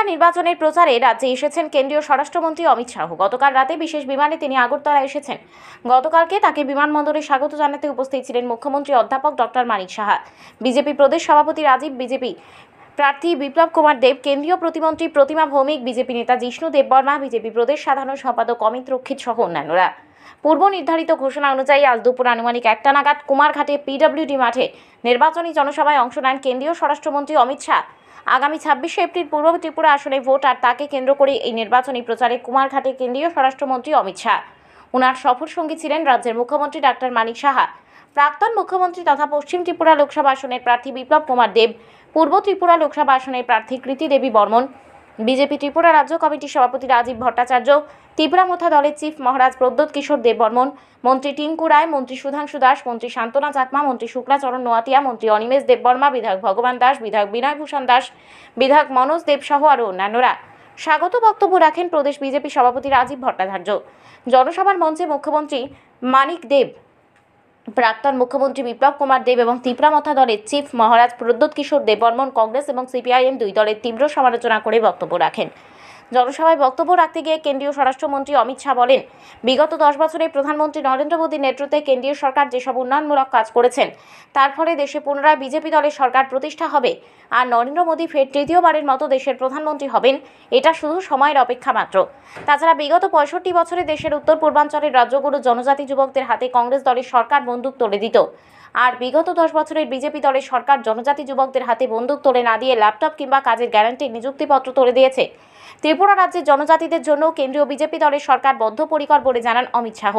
লোকসভা নির্বাচনের প্রচারে রাজ্যে এসেছেন কেন্দ্রীয় স্বরাষ্ট্রমন্ত্রী অমিত শাহ। গতকাল রাতে বিশেষ বিমানে তিনি আগরতলা এসেছেন। গতকালকে তাকে বিমানবন্দরে স্বাগত জানাতে উপস্থিত ছিলেন মুখ্যমন্ত্রী অধ্যাপক ডক্টর মানিক সাহা, বিজেপি প্রদেশ সভাপতি রাজীব, বিজেপি প্রার্থী বিপ্লব কুমার দেব, কেন্দ্রীয় প্রতিমন্ত্রী প্রতিমা ভৌমিক, বিজেপি নেতা জিষ্ণু দেববর্মা, বিজেপি প্রদেশ সাধারণ সম্পাদক অমিত রক্ষিত সহ অন্যান্যরা। পূর্ব নির্ধারিত ঘোষণা অনুযায়ী আজ দুপুর আনুমানিক 1টা নাগাদ কুমারঘাটে পিডব্লিউডি মাঠে নির্বাচনী জনসভায় অংশ নেন কেন্দ্রীয় স্বরাষ্ট্রমন্ত্রী অমিত শাহ। আগামী 26শে এপ্রিল পূর্ব ত্রিপুরা আসনে ভোট, আর তাকে কেন্দ্র করে এই নির্বাচনী প্রচারে কুমারঘাটে কেন্দ্রীয় স্বরাষ্ট্রমন্ত্রী অমিত শাহ। ওনার সফর সঙ্গী ছিলেন রাজ্যের মুখ্যমন্ত্রী ডাক্তার মানিক সাহা, প্রাক্তন মুখ্যমন্ত্রী তথা পশ্চিম ত্রিপুরা লোকসভা আসনের প্রার্থী বিপ্লব কুমার দেব, পূর্ব ত্রিপুরা লোকসভা আসনের প্রার্থী কৃতি দেবী বর্মন, বিজেপি ত্রিপুরা রাজ্য কমিটির সভাপতি রাজীব ভট্টাচার্য, ত্রিপুরামথা দলের চিফ মহারাজ প্রদ্যোৎ কিশোর দেব বর্মন, মন্ত্রী টিঙ্কু রায়, মন্ত্রী সুধাংশু দাস, মন্ত্রী শান্তনা চাকমা, মন্ত্রী শুক্লাচরণ নোয়াতিয়া, মন্ত্রী অনিমেষ দেববর্মা, বিধায়ক ভগবান দাস, বিধায়ক বিনয় ভূষণ দাস, বিধায়ক মনোজ দেব সহ আরও অন্যান্যরা। স্বাগত বক্তব্য রাখেন প্রদেশ বিজেপি সভাপতি রাজীব ভট্টাচার্য। জনসভার মঞ্চে মুখ্যমন্ত্রী মানিক দেব, প্রাক্তন মুখ্যমন্ত্রী বিপ্লব কুমার দেব এবং ত্রিপুরামথা দলের চিফ মহারাজ প্রদ্যোৎ কিশোর দেব বর্মন কংগ্রেস এবং সিপিআইএম দুই দলের তীব্র সমালোচনা করে বক্তব্য রাখেন। জনসভায় বক্তব্য রাখতে গিয়ে কেন্দ্রীয় স্বরাষ্ট্রমন্ত্রী অমিত শাহ বলেন, বিগত 10 বছরে প্রধানমন্ত্রী নরেন্দ্র মোদীর নেতৃত্বে কেন্দ্রীয় সরকার যেসব উন্নয়নমূলক কাজ করেছেন তার ফলে দেশে পুনরায় বিজেপি দলের সরকার প্রতিষ্ঠা হবে, আর নরেন্দ্র মোদী ফের তৃতীয়বারের মতো দেশের প্রধানমন্ত্রী হবেন। এটা শুধু সময়ের অপেক্ষা মাত্র। তাছাড়া বিগত 65 বছরে দেশের উত্তর পূর্বাঞ্চলের রাজ্যগুলো জনজাতি যুবকদের হাতে কংগ্রেস দলের সরকার বন্দুক তুলে দিত, আর বিগত 10 বছরের বিজেপি দলের সরকার জনজাতি যুবকদের হাতে বন্দুক তুলে না দিয়ে ল্যাপটপ কিংবা কাজের গ্যারান্টি নিযুক্তিপত্র তুলে দিয়েছে। ত্রিপুরা রাজ্যের জনজাতিদের জন্য কেন্দ্রীয় বিজেপি দলের সরকার বদ্ধপরিকর বলে জানান অমিত শাহ।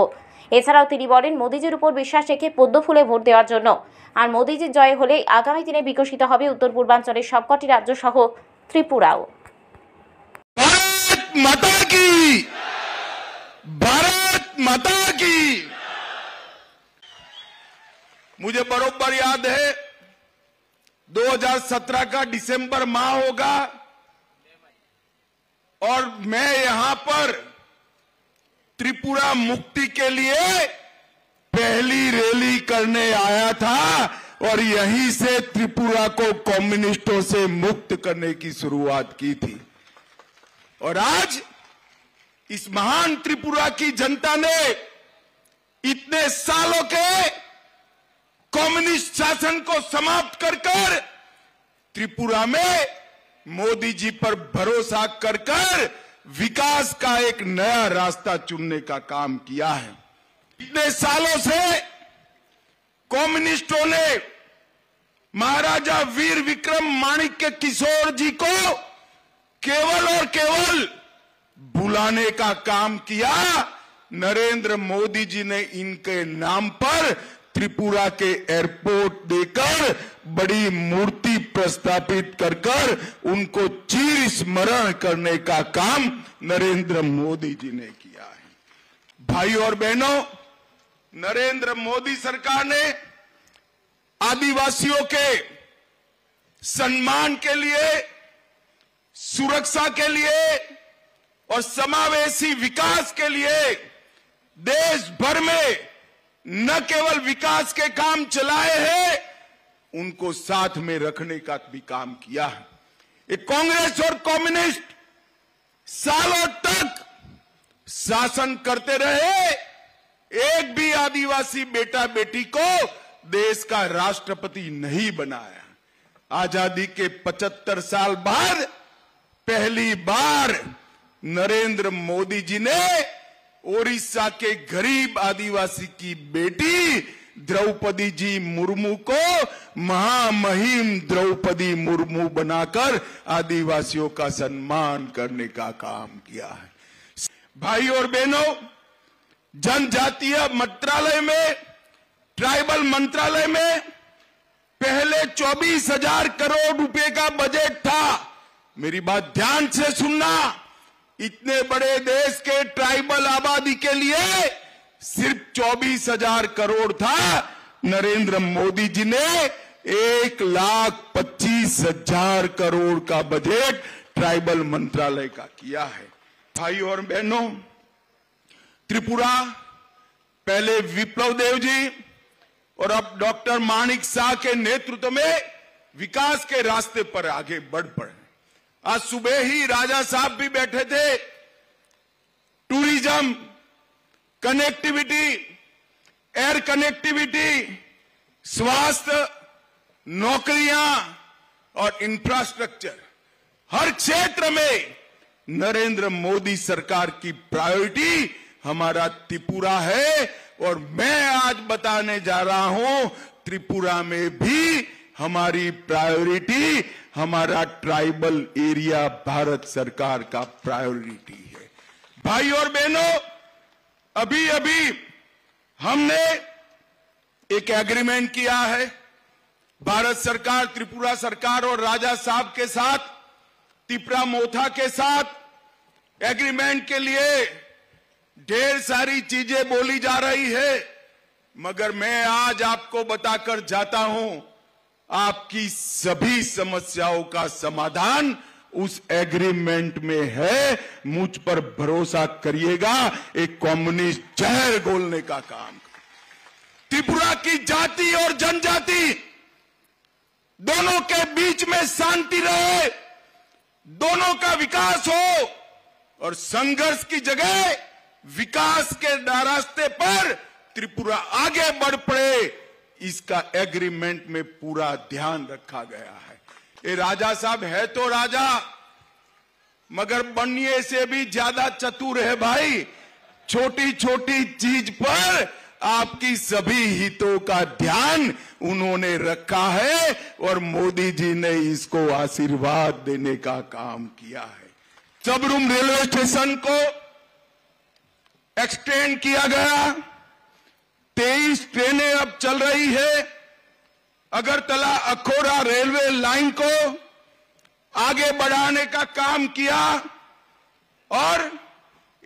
এছাড়াও তিনি বলেন, মোদীজির উপর বিশ্বাস রেখে পদ্ম ফুলে ভোট দেওয়ার জন্য, আর মোদীজির জয় হলে আগামী দিনে বিকশিত হবে উত্তর পূর্বাঞ্চলের সবকটি রাজ্য সহ ত্রিপুরাও। भारत माता की। मुझे बरोबर याद है 2017 का दिसंबर माह होगा और मैं यहां पर त्रिपुरा मुक्ति के लिए पहली रैली करने आया था और यहीं से त्रिपुरा को कम्युनिस्टों से मुक्त करने की शुरुआत की थी। और आज इस महान त्रिपुरा की जनता ने इतने सालों के कम्युनिस्ट शासन को समाप्त कर त्रिपुरा में मोदी जी पर भरोसा कर विकास का एक नया रास्ता चुनने का काम किया है। इतने सालों से कम्युनिस्टों ने महाराजा वीर विक्रम माणिक्य किशोर जी को केवल और केवल बुलाने का काम किया। नरेंद्र मोदी जी ने इनके नाम पर त्रिपुरा के एयरपोर्ट देकर बड़ी मूर्ति प्रस्थापित कर उनको चिर स्मरण करने का काम नरेंद्र मोदी जी ने किया है। भाई और बहनों, नरेंद्र मोदी सरकार ने आदिवासियों के सम्मान के लिए, सुरक्षा के लिए और समावेशी विकास के लिए देश भर में न केवल विकास के काम चलाए हैं, उनको साथ में रखने का भी काम किया है। ये कांग्रेस और कम्युनिस्ट सालों तक शासन करते रहे, एक भी आदिवासी बेटा बेटी को देश का राष्ट्रपति नहीं बनाया। आजादी के 75 साल बाद पहली बार नरेंद्र मोदी जी ने ओडिशा के गरीब आदिवासी की बेटी द्रौपदी जी मुर्मू को महामहिम द्रौपदी मुर्मू बनाकर आदिवासियों का सम्मान करने का काम किया है। भाई और बहनों, जनजातीय मंत्रालय में, ट्राइबल मंत्रालय में पहले 24,000 करोड़ रुपए का बजट था। मेरी बात ध्यान से सुनना, इतने बड़े देश के ट्राइबल आबादी के लिए सिर्फ 24,000 करोड़ था। नरेंद्र मोदी जी ने 1,25,000 करोड़ का बजट ट्राइबल मंत्रालय का किया है। भाई और बहनों, त्रिपुरा पहले विप्लव देव जी और अब डॉक्टर माणिक साह के नेतृत्व में विकास के रास्ते पर आगे बढ़ पड़े। आज सुबह ही राजा साहब भी बैठे थे। टूरिज्म, कनेक्टिविटी, एयर कनेक्टिविटी, स्वास्थ्य, नौकरियां और इंफ्रास्ट्रक्चर, हर क्षेत्र में नरेंद्र मोदी सरकार की प्रायोरिटी हमारा त्रिपुरा है। और मैं आज बताने जा रहा हूं, त्रिपुरा में भी हमारी प्रायोरिटी हमारा ट्राइबल एरिया भारत सरकार का प्रायोरिटी है। भाई और बहनों, अभी अभी हमने एक एग्रीमेंट किया है भारत सरकार, त्रिपुरा सरकार और राजा साहब के साथ, त्रिपुरा मोथा के साथ। एग्रीमेंट के लिए ढेर सारी चीजें बोली जा रही है, मगर मैं आज आपको बताकर जाता हूं, आपकी सभी समस्याओं का समाधान उस एग्रीमेंट में है। मुझ पर भरोसा करिएगा, एक कम्युनिस्ट जहर घोलने का काम। त्रिपुरा की जाति और जनजाति दोनों के बीच में शांति रहे, दोनों का विकास हो और संघर्ष की जगह विकास के रास्ते पर त्रिपुरा आगे बढ़ पड़े, इसका एग्रीमेंट में पूरा ध्यान रखा गया है। ये राजा साहब है तो राजा, मगर बनने से भी ज्यादा चतुर है भाई। छोटी छोटी चीज पर आपकी सभी हितों का ध्यान उन्होंने रखा है और मोदी जी ने इसको आशीर्वाद देने का काम किया है। सबरूम रेलवे स्टेशन को एक्सटेंड किया गया, 23 ट्रेनें अब चल रही है। अगरतला अखौरा रेलवे लाइन को आगे बढ़ाने का काम किया और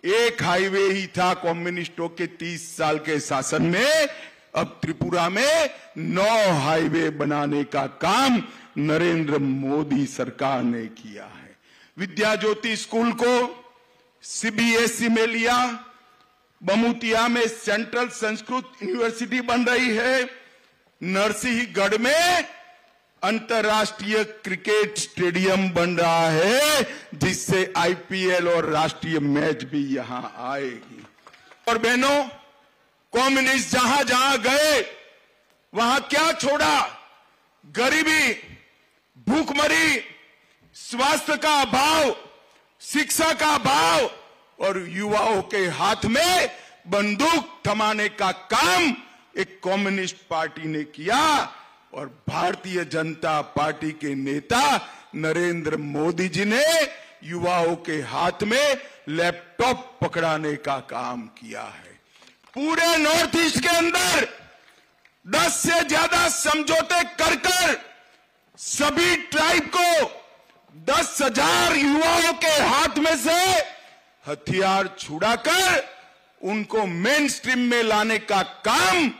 एक हाईवे ही था कम्युनिस्टों के 30 साल के शासन में, अब त्रिपुरा में 9 हाईवे बनाने का काम नरेंद्र मोदी सरकार ने किया है। विद्या ज्योति स्कूल को सीबीएसई में लिया, बमुतिया में सेंट्रल संस्कृत यूनिवर्सिटी बन रही है, नरसिंहगढ़ में अंतर्राष्ट्रीय क्रिकेट स्टेडियम बन रहा है, जिससे आईपीएल और राष्ट्रीय मैच भी यहां आएगी। और बहनों, कम्युनिस्ट जहां जहां गए वहां क्या छोड़ा? गरीबी, भूखमरी, स्वास्थ्य का अभाव, शिक्षा का अभाव और युवाओं के हाथ में बंदूक थमाने का काम एक कम्युनिस्ट पार्टी ने किया। और भारतीय जनता पार्टी के नेता नरेंद्र मोदी जी ने युवाओं के हाथ में लैपटॉप पकड़ाने का काम किया है। पूरे नॉर्थ ईस्ट के अंदर 10 से ज्यादा समझौते कर सभी ट्राइब को 10,000 युवाओं के हाथ में से हथियार छुड़ाकर उनको मेन स्ट्रीम में लाने का काम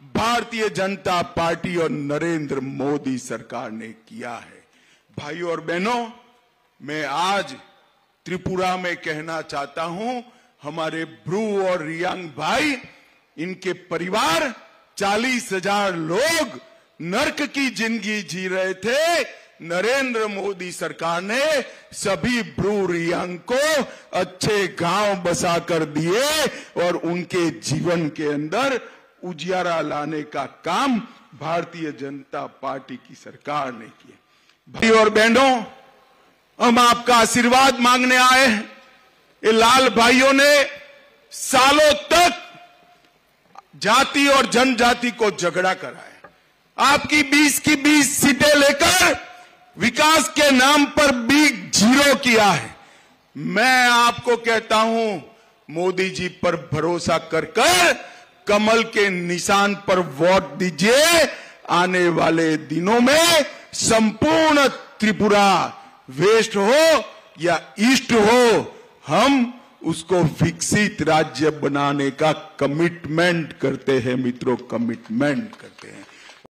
भारतीय जनता पार्टी और नरेंद्र मोदी सरकार ने किया है। भाइयों और बहनों, मैं आज त्रिपुरा में कहना चाहता हूं, हमारे ब्रू और रियांग भाई, इनके परिवार 40,000 लोग नर्क की जिंदगी जी रहे थे। नरेंद्र मोदी सरकार ने सभी ब्रू रियांग को अच्छे गांव बसा कर दिए और उनके जीवन के अंदर उजियारा लाने का काम भारतीय जनता पार्टी की सरकार ने किया। भाई और बहनों, हम आपका आशीर्वाद मांगने आए हैं। ये लाल भाइयों ने सालों तक जाति और जनजाति को झगड़ा कराया। आपकी 20 की 20 सीटें लेकर विकास के नाम पर बिग जीरो किया है। मैं आपको कहता हूं, मोदी जी पर भरोसा कर कमल के निशान पर वोट दीजिए। आने वाले दिनों में संपूर्ण त्रिपुरा, वेस्ट हो या ईस्ट हो, हम उसको विकसित राज्य बनाने का कमिटमेंट करते हैं मित्रों, कमिटमेंट करते हैं।